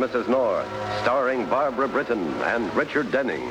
Mrs. North, starring Barbara Britton and Richard Denning.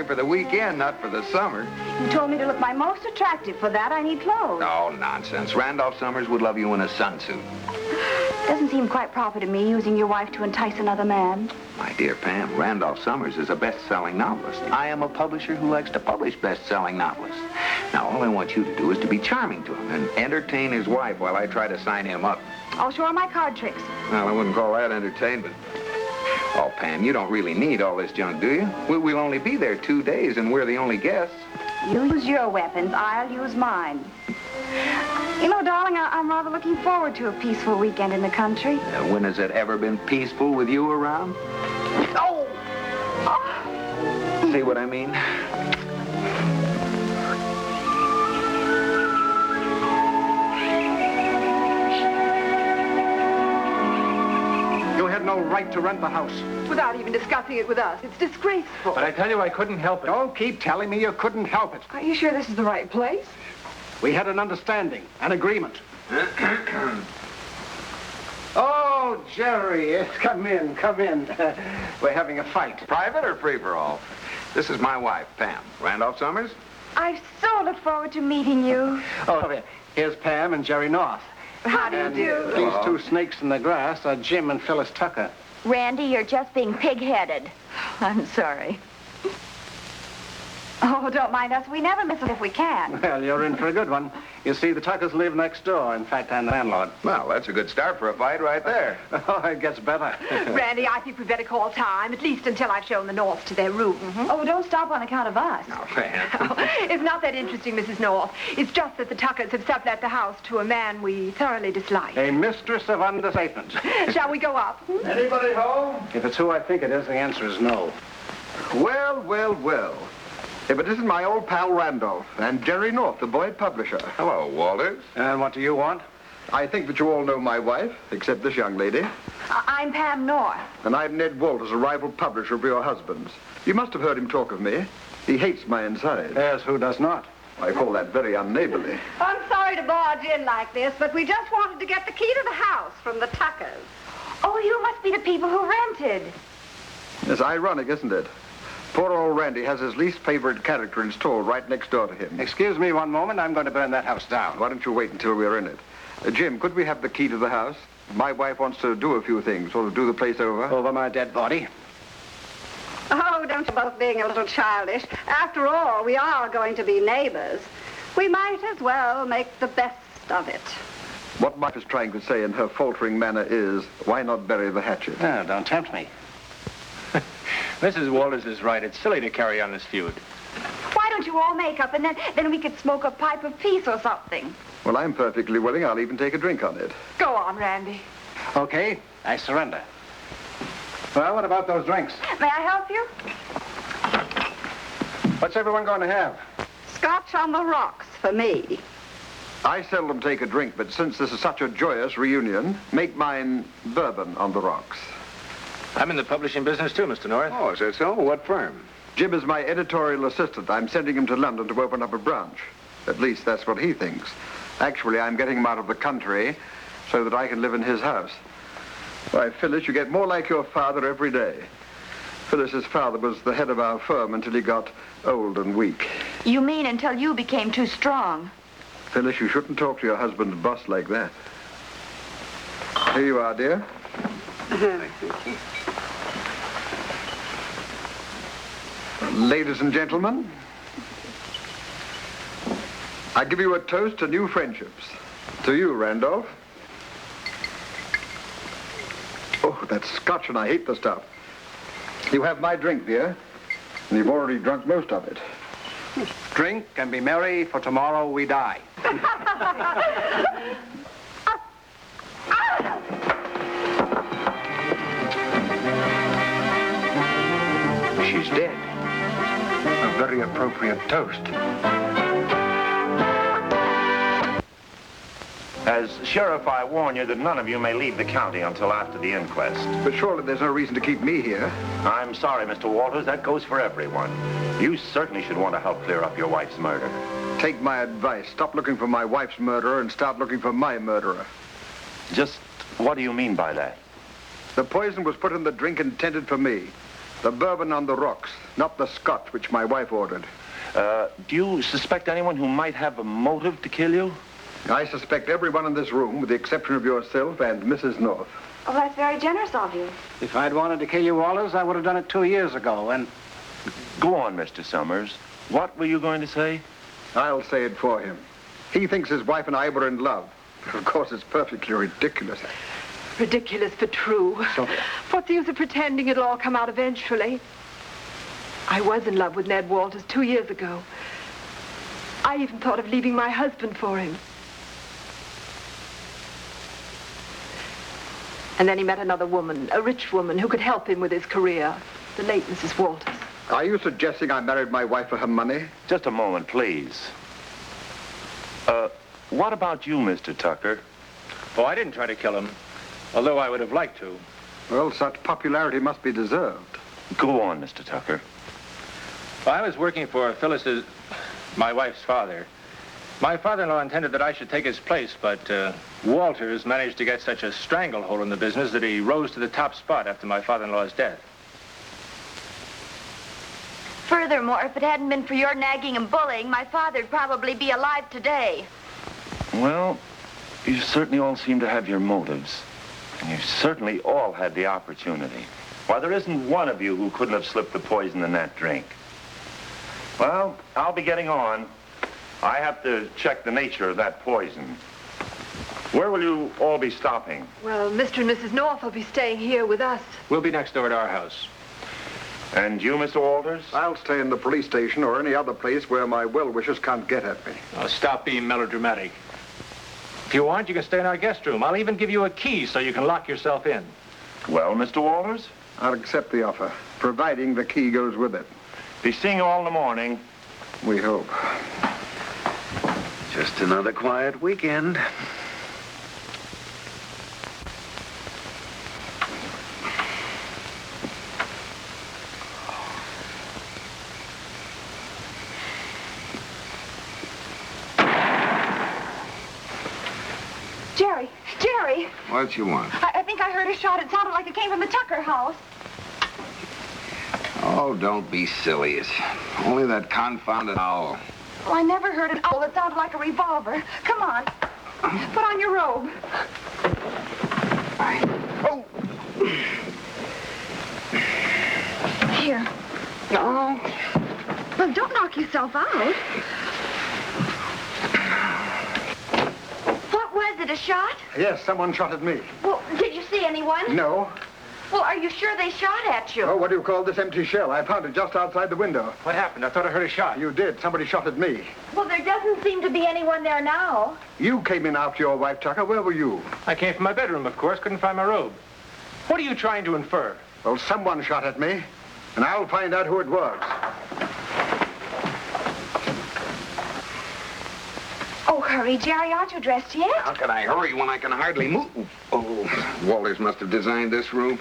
For the weekend, not for the summer. You told me to look my most attractive. For that, I need clothes. Oh, nonsense. Randolph Summers would love you in a sunsuit. Doesn't seem quite proper to me using your wife to entice another man. My dear Pam, Randolph Summers is a best-selling novelist. I am a publisher who likes to publish best-selling novelists. Now, all I want you to do is to be charming to him and entertain his wife while I try to sign him up. I'll show her my card tricks. Well, I wouldn't call that entertainment. Oh, Pam, you don't really need all this junk, do you? We'll only be there 2 days, and we're the only guests. You use your weapons, I'll use mine. You know, darling, I'm rather looking forward to a peaceful weekend in the country. When has it ever been peaceful with you around? Oh! See what I mean? No right to rent the house. Without even discussing it with us. It's disgraceful. But I tell you, I couldn't help it. Don't keep telling me you couldn't help it. Are you sure this is the right place? We had an understanding, an agreement. Oh, Jerry, yes, come in, come in. We're having a fight. Private or free-for-all? This is my wife, Pam. Randolph Summers? I so look forward to meeting you. Oh, here's Pam and Jerry North. How do you do? These two snakes in the grass are Jim and Phyllis Tucker. Randy, you're just being pig-headed. I'm sorry. Oh, don't mind us. We never miss it if we can. Well, you're in for a good one. You see, the Tuckers live next door. In fact, I'm the landlord. Well, that's a good start for a fight right there. Oh, it gets better. Randy, I think we'd better call time, at least until I've shown the North to their room. Oh, don't stop on account of us. Oh, Pam. It's not that interesting, Mrs. North. It's just that the Tuckers have sublet the house to a man we thoroughly dislike. A mistress of understatement. Shall we go up? Anybody home? If it's who I think it is, the answer is no. Well, well, well. If it isn't my old pal Randolph and Jerry North, the boy publisher. Hello, Walters. And what do you want? I think that you all know my wife, except this young lady. I'm Pam North. And I'm Ned Walters, a rival publisher of your husband's. You must have heard him talk of me. He hates my inside. Yes, who does not? I call that very unneighborly. I'm sorry to barge in like this, but we just wanted to get the key to the house from the Tuckers. Oh, you must be the people who rented. It's ironic, isn't it? Poor old Randy has his least favorite character installed right next door to him. Excuse me one moment. I'm going to burn that house down. Why don't you wait until we're in it? Jim, could we have the key to the house? My wife wants to do a few things, sort of do the place over. Over my dead body? Oh, don't you both being a little childish. After all, we are going to be neighbors. We might as well make the best of it. What Marc is trying to say in her faltering manner is, why not bury the hatchet? Oh, don't tempt me. Mrs. Walters is right. It's silly to carry on this feud. Why don't you all make up and then we could smoke a pipe of peace or something? Well, I'm perfectly willing. I'll even take a drink on it. Go on, Randy. Okay, I surrender. Well, what about those drinks? May I help you? What's everyone going to have? Scotch on the rocks for me. I seldom take a drink, but since this is such a joyous reunion, make mine bourbon on the rocks. I'm in the publishing business, too, Mr. North. Oh, is that so? What firm? Jim is my editorial assistant. I'm sending him to London to open up a branch. At least that's what he thinks. Actually, I'm getting him out of the country so that I can live in his house. Why, Phyllis, you get more like your father every day. Phyllis's father was the head of our firm until he got old and weak. You mean until you became too strong? Phyllis, you shouldn't talk to your husband's boss like that. Here you are, dear. Ladies and gentlemen, I give you a toast to new friendships. To you, Randolph. Oh, that's Scotch, and I hate the stuff. You have my drink, dear, and you've already drunk most of it. Drink and be merry, for tomorrow we die. She's dead. A very appropriate toast. As sheriff, I warn you that none of you may leave the county until after the inquest. But surely there's no reason to keep me here. I'm sorry, Mr. Walters. That goes for everyone. You certainly should want to help clear up your wife's murder. Take my advice. Stop looking for my wife's murderer and start looking for my murderer. Just what do you mean by that? The poison was put in the drink intended for me. The bourbon on the rocks, not the scotch which my wife ordered. Do you suspect anyone who might have a motive to kill you? I suspect everyone in this room, with the exception of yourself and Mrs. North. Oh, that's very generous of you. If I'd wanted to kill you, Walters, I would have done it 2 years ago, and... Go on, Mr. Summers. What were you going to say? I'll say it for him. He thinks his wife and I were in love. Of course, it's perfectly ridiculous. Ridiculous but true. Sylvia. What's the use of pretending it'll all come out eventually? I was in love with Ned Walters 2 years ago. I even thought of leaving my husband for him. And then he met another woman, a rich woman who could help him with his career, the late Mrs. Walters. Are you suggesting I married my wife for her money? Just a moment, please. What about you, Mr. Tucker? Oh, I didn't try to kill him, although I would have liked to. Well, such popularity must be deserved. Go on, Mr. Tucker. Well, I was working for Phyllis's, my wife's father. My father-in-law intended that I should take his place, but Walters managed to get such a stranglehold on the business that he rose to the top spot after my father-in-law's death. Furthermore, if it hadn't been for your nagging and bullying, my father'd probably be alive today. Well, you certainly all seem to have your motives. And you've certainly all had the opportunity. Why, there isn't one of you who couldn't have slipped the poison in that drink. Well, I'll be getting on. I have to check the nature of that poison. Where will you all be stopping? Well, Mr. and Mrs. North will be staying here with us. We'll be next door at our house. And you, Mr. Walters? I'll stay in the police station or any other place where my well-wishers can't get at me. Oh, stop being melodramatic. If you want, you can stay in our guest room. I'll even give you a key so you can lock yourself in. Well, Mr. Walters? I'll accept the offer, providing the key goes with it. Be seeing you all in the morning. We hope. Just another quiet weekend. Jerry, What you want? I think I heard a shot. It sounded like it came from the Tucker house. Oh, don't be silly. It's only that confounded owl. Well, I never heard an owl that sounded like a revolver. Come on. Put on your robe. Oh! Here. No. Well, don't knock yourself out. What was it, a shot? Yes, someone shot at me. Well, did you see anyone? No. Well, are you sure they shot at you? Oh, what do you call this empty shell? I found it just outside the window. What happened? I thought I heard a shot. You did. Somebody shot at me. Well, there doesn't seem to be anyone there now. You came in after your wife, Tucker. Where were you? I came from my bedroom, of course. Couldn't find my robe. What are you trying to infer? Well, someone shot at me, and I'll find out who it was. Oh, hurry, Jerry. Aren't you dressed yet? How can I hurry when I can hardly move? Oh, Walters must have designed this room.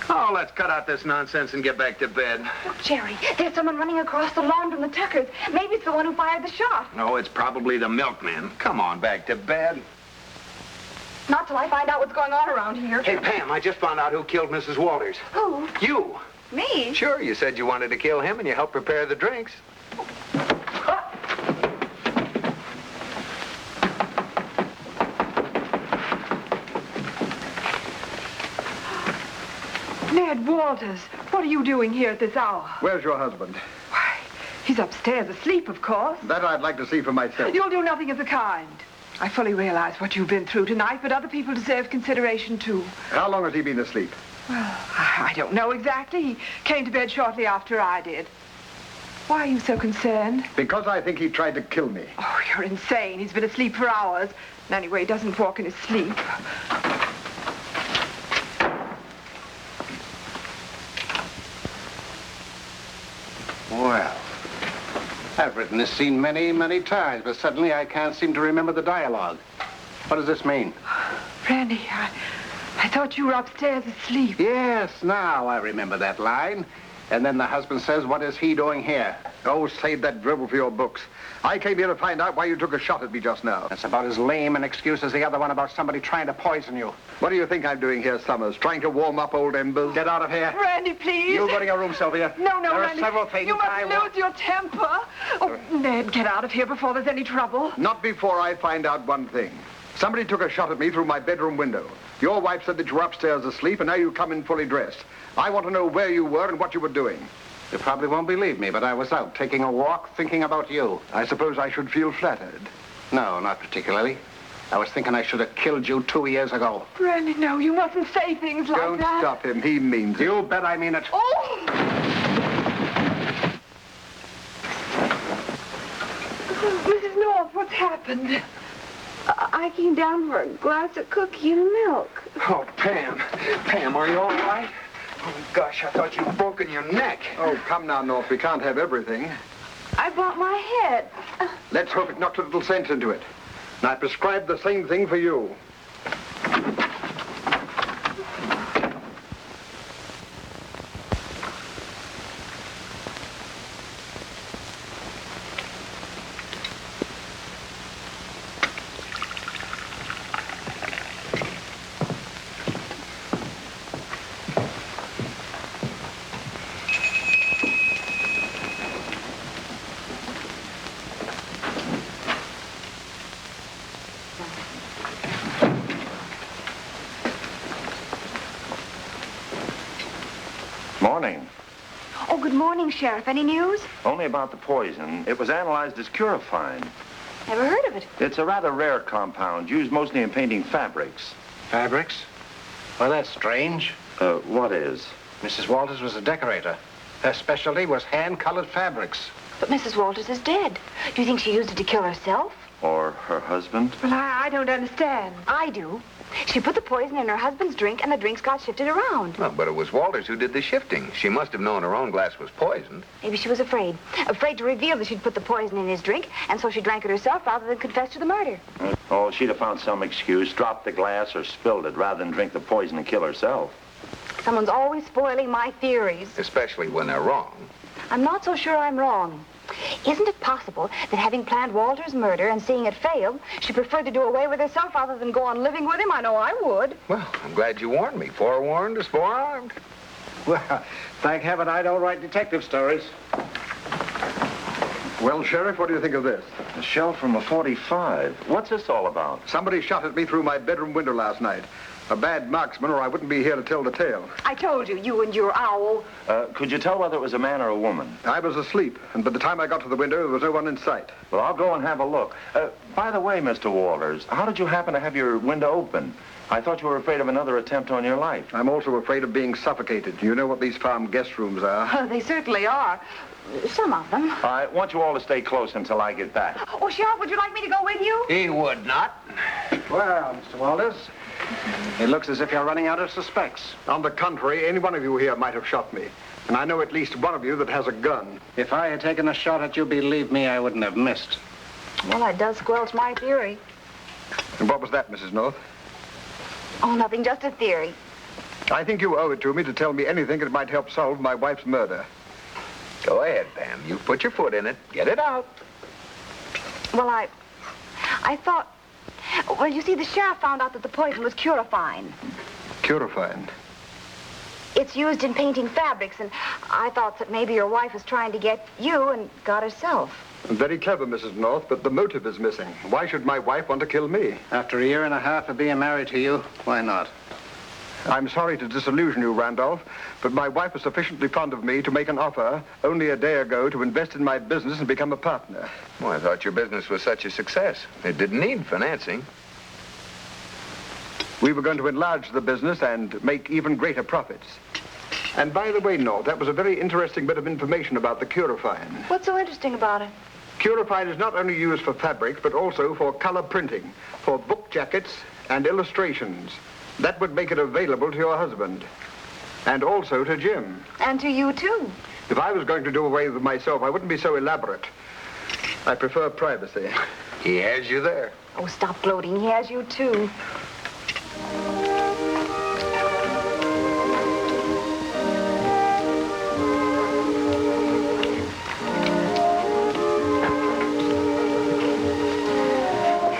Oh, let's cut out this nonsense and get back to bed. Look, Jerry, there's someone running across the lawn from the Tuckers. Maybe it's the one who fired the shot. No, it's probably the milkman. Come on, back to bed. Not till I find out what's going on around here. Hey, Pam, I just found out who killed Mrs. Walters. Who? You. Me? Sure, you said you wanted to kill him and you helped prepare the drinks. Ned Walters, what are you doing here at this hour? Where's your husband? Why, he's upstairs asleep, of course. That I'd like to see for myself. You'll do nothing of the kind. I fully realize what you've been through tonight, but other people deserve consideration, too. How long has he been asleep? Well, I don't know exactly. He came to bed shortly after I did. Why are you so concerned? Because I think he tried to kill me. Oh, you're insane. He's been asleep for hours. And anyway, he doesn't walk in his sleep. Well, I've written this scene many, many times, but suddenly I can't seem to remember the dialogue. What does this mean? Randy, I thought you were upstairs asleep. Yes, now I remember that line. And then the husband says, what is he doing here? Oh, save that drivel for your books. I came here to find out why you took a shot at me just now. That's about as lame an excuse as the other one about somebody trying to poison you. What do you think I'm doing here, Summers? Trying to warm up old embers? Get out of here. Randy, please. You go to your room, Sylvia. No, there Randy. There are several things you I must lose your temper. Oh, Ned, get out of here before there's any trouble. Not before I find out one thing. Somebody took a shot at me through my bedroom window. Your wife said that you were upstairs asleep, and now you come in fully dressed. I want to know where you were and what you were doing. You probably won't believe me, but I was out taking a walk, thinking about you. I suppose I should feel flattered. No, not particularly. I was thinking I should have killed you 2 years ago. Randy, no, you mustn't say things like Don't that. stop him. He means it. You bet I mean it. Oh! Mrs. North, what's happened? I came down for a glass of cookie and milk. Oh, Pam. Pam, are you all right? Oh, gosh, I thought you'd broken your neck. Oh, come now, North. We can't have everything. I bumped my head. Let's hope it knocked a little sense into it. And I prescribed the same thing for you. Morning. Oh, good morning, Sheriff. Any news? Only about the poison. It was analyzed as curifine. Never heard of it. It's a rather rare compound, used mostly in painting fabrics. Fabrics? Well, that's strange. What is? Mrs. Walters was a decorator. Her specialty was hand-colored fabrics. But Mrs. Walters is dead. Do you think she used it to kill herself? Or her husband? Well, I don't understand. I do. She put the poison in her husband's drink, and the drinks got shifted around. Well, but it was Walters who did the shifting. She must have known her own glass was poisoned. Maybe she was afraid. Afraid to reveal that she'd put the poison in his drink, and so she drank it herself rather than confess to the murder. Oh, she'd have found some excuse, dropped the glass or spilled it rather than drink the poison and kill herself. Someone's always spoiling my theories. Especially when they're wrong. I'm not so sure I'm wrong. Isn't it possible that having planned Walter's murder and seeing it fail, she preferred to do away with herself rather than go on living with him? I know I would. Well, I'm glad you warned me. Forewarned is forearmed. Well, thank heaven I don't write detective stories. Well, Sheriff, what do you think of this? A shell from a .45. What's this all about? Somebody shot at me through my bedroom window last night. A bad marksman, or I wouldn't be here to tell the tale. I told you, you and your owl. Could you tell whether it was a man or a woman? I was asleep, and by the time I got to the window, there was no one in sight. Well, I'll go and have a look. By the way, Mr. Walters, how did you happen to have your window open? I thought you were afraid of another attempt on your life. I'm also afraid of being suffocated. You know what these farm guest rooms are. Oh, they certainly are. Some of them. I want you all to stay close until I get back. Oh, Sheriff, would you like me to go with you? He would not. Well, Mr. Walters, it looks as if you're running out of suspects. On the contrary, any one of you here might have shot me. And I know at least one of you that has a gun. If I had taken a shot at you, believe me, I wouldn't have missed. Well, that does squelch my theory. And what was that, Mrs. North? Oh, nothing, just a theory. I think you owe it to me to tell me anything that might help solve my wife's murder. Go ahead, Pam. You put your foot in it. Get it out. Well, I thought... Well, you see, the sheriff found out that the poison was curifine. Curifine? It's used in painting fabrics, and I thought that maybe your wife was trying to get you and got herself. Very clever, Mrs. North, but the motive is missing. Why should my wife want to kill me? After a year and a half of being married to you, why not? I'm sorry to disillusion you, Randolph, but my wife is sufficiently fond of me to make an offer only a day ago to invest in my business and become a partner. Well, I thought your business was such a success. It didn't need financing. We were going to enlarge the business and make even greater profits. And by the way, North, that was a very interesting bit of information about the Curifine. What's so interesting about it? Curifine is not only used for fabrics, but also for color printing, for book jackets and illustrations. That would make it available to your husband. And also to Jim. And to you, too. If I was going to do away with myself, I wouldn't be so elaborate. I prefer privacy. He has you there. Oh, stop gloating. He has you, too.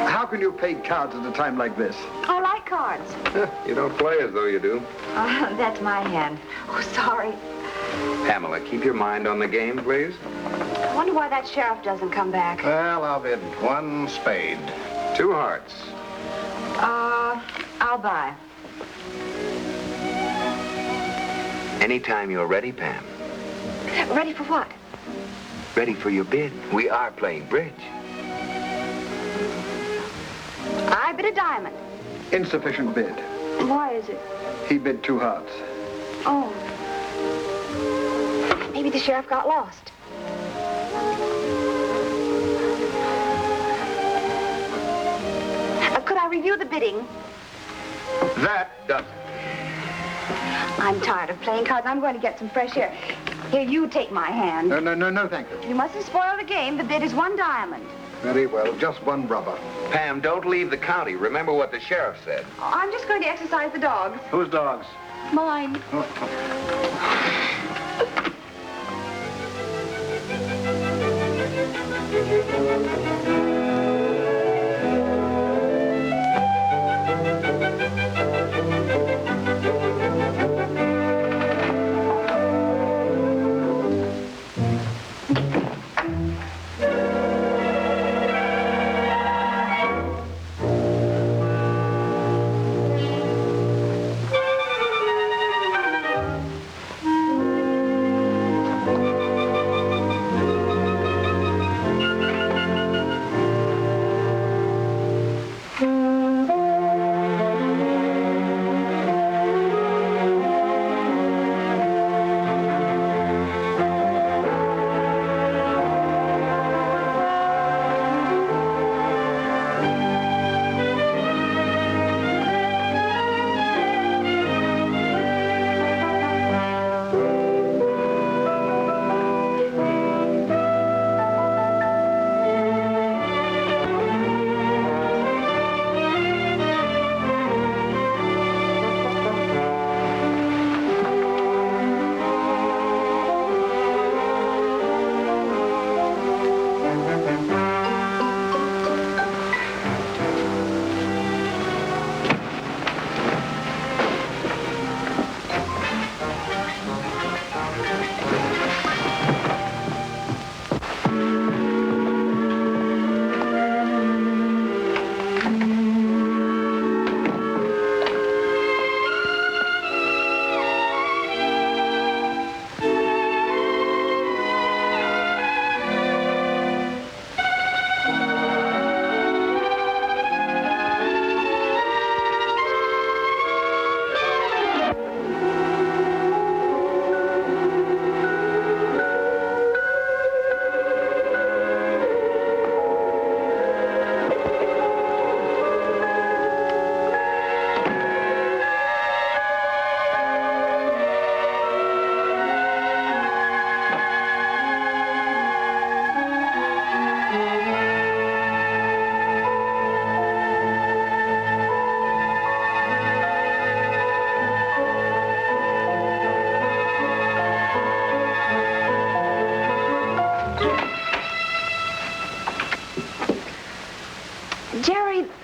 How can you play cards at a time like this? I like cards. You don't play as though you do. That's my hand. Oh, sorry. Pamela, keep your mind on the game, please. I wonder why that sheriff doesn't come back. Well, I'll bid 1 spade. 2 hearts. I'll buy. Anytime you're ready, Pam. Ready for what? Ready for your bid. We are playing bridge. I bid a diamond. Insufficient bid. Why is it? He bid 2 hearts. Oh. Maybe the sheriff got lost. Could I review the bidding? That does it. I'm tired of playing cards. I'm going to get some fresh air. Here, you take my hand. No, thank you. You mustn't spoil the game. The bid is 1 diamond. Very well, just 1 rubber. Pam, don't leave the county. Remember what the sheriff said. I'm just going to exercise the dogs. Whose dogs? Mine.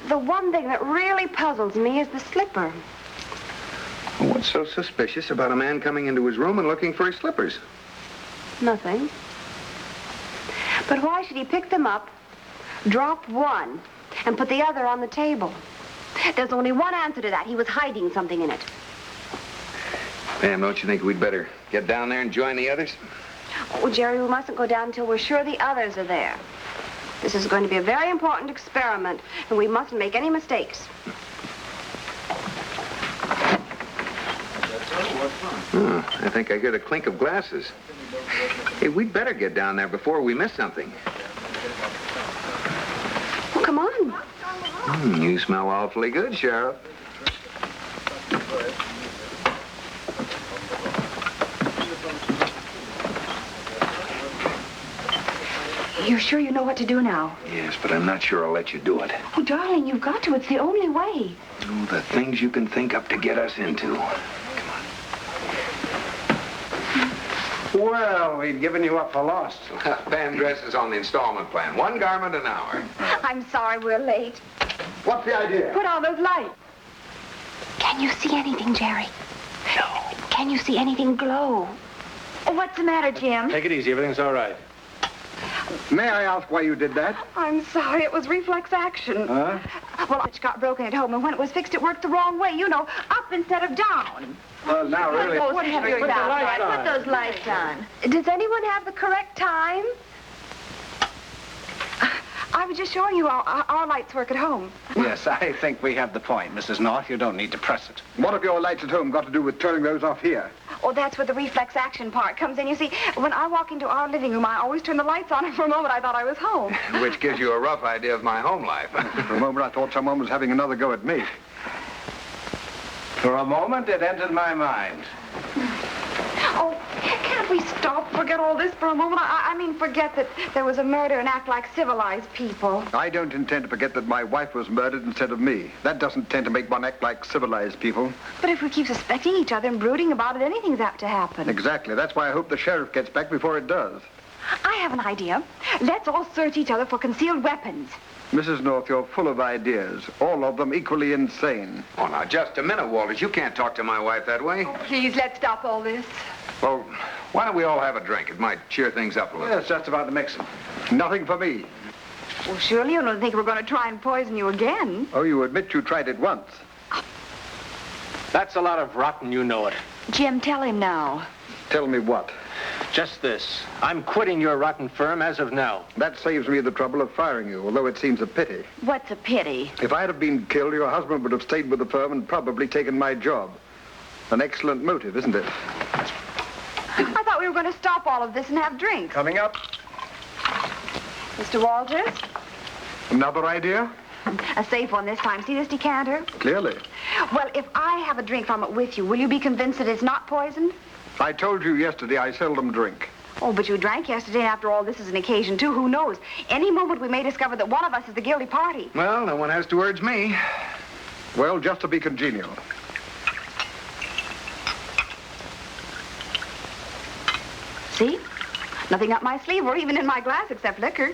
The one thing that really puzzles me is the slipper. Well, what's so suspicious about a man coming into his room and looking for his slippers? Nothing. But why should he pick them up, drop one, and put the other on the table? There's only one answer to that. He was hiding something in it. Pam, don't you think we'd better get down there and join the others? Oh, Jerry, we mustn't go down until we're sure the others are there. This is going to be a very important experiment, and we mustn't make any mistakes. That's all. What's I think I hear the clink of glasses. Hey, we'd better get down there before we miss something. Well, come on. You smell awfully good, Sheriff. You're sure you know what to do now? Yes, but I'm not sure I'll let you do it. Oh, darling, you've got to. It's the only way. Oh, the things you can think up to get us into. Well, we'd given you up for lost. Van dresses on the installment plan. 1 garment an hour. I'm sorry we're late. What's the idea? Put on those lights. Can you see anything, Jerry? No. Can you see anything glow? What's the matter, Jim? Take it easy. Everything's all right. May I ask why you did that? I'm sorry, it was reflex action. Huh? Well, it got broken at home, and when it was fixed, it worked the wrong way. You know, up instead of down. Well, now, really... What have you Put the lights on. Put those lights on. Does anyone have the correct time? I was just showing you our lights work at home. Yes, I think we have the point, Mrs. North. You don't need to press it. What have your lights at home got to do with turning those off here? Oh, that's where the reflex action part comes in. You see, when I walk into our living room, I always turn the lights on, and for a moment I thought I was home. Which gives you a rough idea of my home life. For a moment, I thought someone was having another go at me. For a moment, it entered my mind. Oh, can't we stop, forget all this for a moment? I mean, forget that there was a murder and act like civilized people. I don't intend to forget that my wife was murdered instead of me. That doesn't tend to make one act like civilized people. But if we keep suspecting each other and brooding about it, anything's apt to happen. Exactly. That's why I hope the sheriff gets back before it does. I have an idea. Let's all search each other for concealed weapons. Mrs. North, you're full of ideas, all of them equally insane. Oh, now, just a minute, Walters. You can't talk to my wife that way. Please, let's stop all this. Well, why don't we all have a drink? It might cheer things up a little. Well, it's just about to mix them. Nothing for me. Well, surely you don't think we're going to try and poison you again. Oh, you admit you tried it once. That's a lot of rotten, you know it. Jim, tell him now. Tell me what? Just this. I'm quitting your rotten firm as of now. That saves me the trouble of firing you, although it seems a pity. What's a pity? If I had been killed, your husband would have stayed with the firm and probably taken my job. An excellent motive, isn't it? I thought we were going to stop all of this and have drinks. Coming up. Mr. Walters? Another idea? A safe one this time. See this decanter? Clearly. Well, if I have a drink from it with you, will you be convinced that it's not poisoned? I told you yesterday I seldom drink. Oh, but you drank yesterday, and after all, this is an occasion, too. Who knows? Any moment we may discover that one of us is the guilty party. Well, no one has to urge me. Well, just to be congenial. See? Nothing up my sleeve or even in my glass except liquor.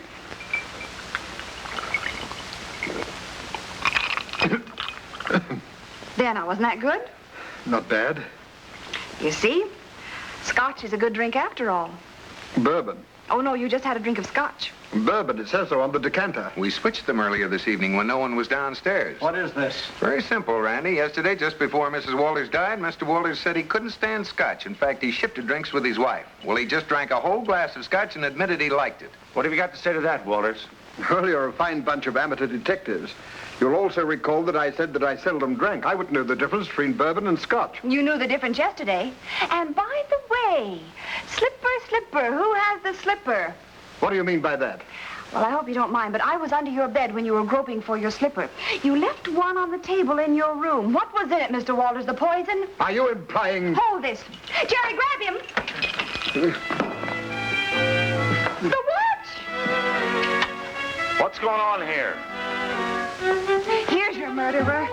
There now, wasn't that good? Not bad. You see? Scotch is a good drink after all. Bourbon. Oh, no, you just had a drink of scotch. Bourbon, it says so on the decanter. We switched them earlier this evening when no one was downstairs. What is this? Very simple, Randy. Yesterday, just before Mrs. Walters died, Mr. Walters said he couldn't stand scotch. In fact, he shifted drinks with his wife. Well, he just drank a whole glass of scotch and admitted he liked it. What have you got to say to that, Walters? Well, you're a fine bunch of amateur detectives. You'll also recall that I said that I seldom drank. I wouldn't know the difference between bourbon and scotch. You knew the difference yesterday. And by the way, slipper, who has the slipper? What do you mean by that? Well, I hope you don't mind, but I was under your bed when you were groping for your slipper. You left one on the table in your room. What was in it, Mr. Walters? The poison? Are you implying... Hold this. Jerry, grab him. The watch. What's going on here? Here's your murderer.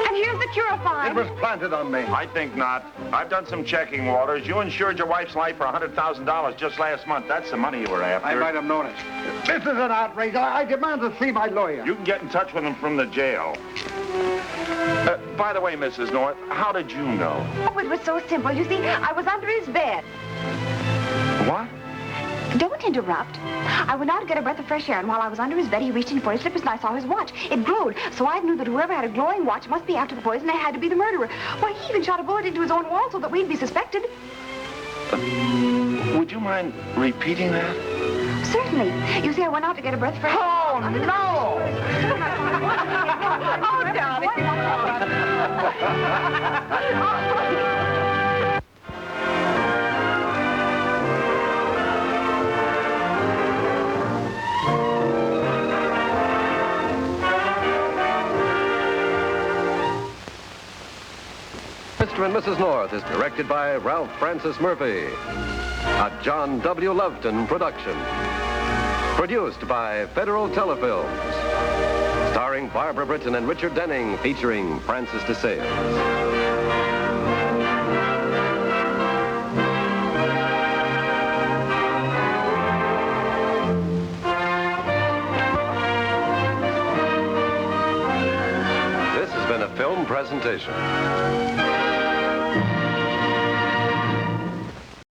And here's the Curify. It was planted on me. I think not. I've done some checking, Walters. You insured your wife's life for $100,000 just last month. That's the money you were after. I might have known it. This is an outrage. I demand to see my lawyer. You can get in touch with him from the jail. By the way, Mrs. North, how did you know? Oh, it was so simple. You see, I was under his bed. What? Don't interrupt. I went out to get a breath of fresh air, and while I was under his bed, he reached in for his slippers, and I saw his watch. It glowed, so I knew that whoever had a glowing watch must be after the poison, and had to be the murderer. Why, he even shot a bullet into his own wall so that we'd be suspected. Would you mind repeating that? Certainly. You see, I went out to get a breath of fresh air. Oh, no! Oh, darling. Mr. and Mrs. North is directed by Ralph Francis Murphy. A John W. Loveton production. Produced by Federal Telefilms. Starring Barbara Britton and Richard Denning, featuring Francis DeSales. Film presentation.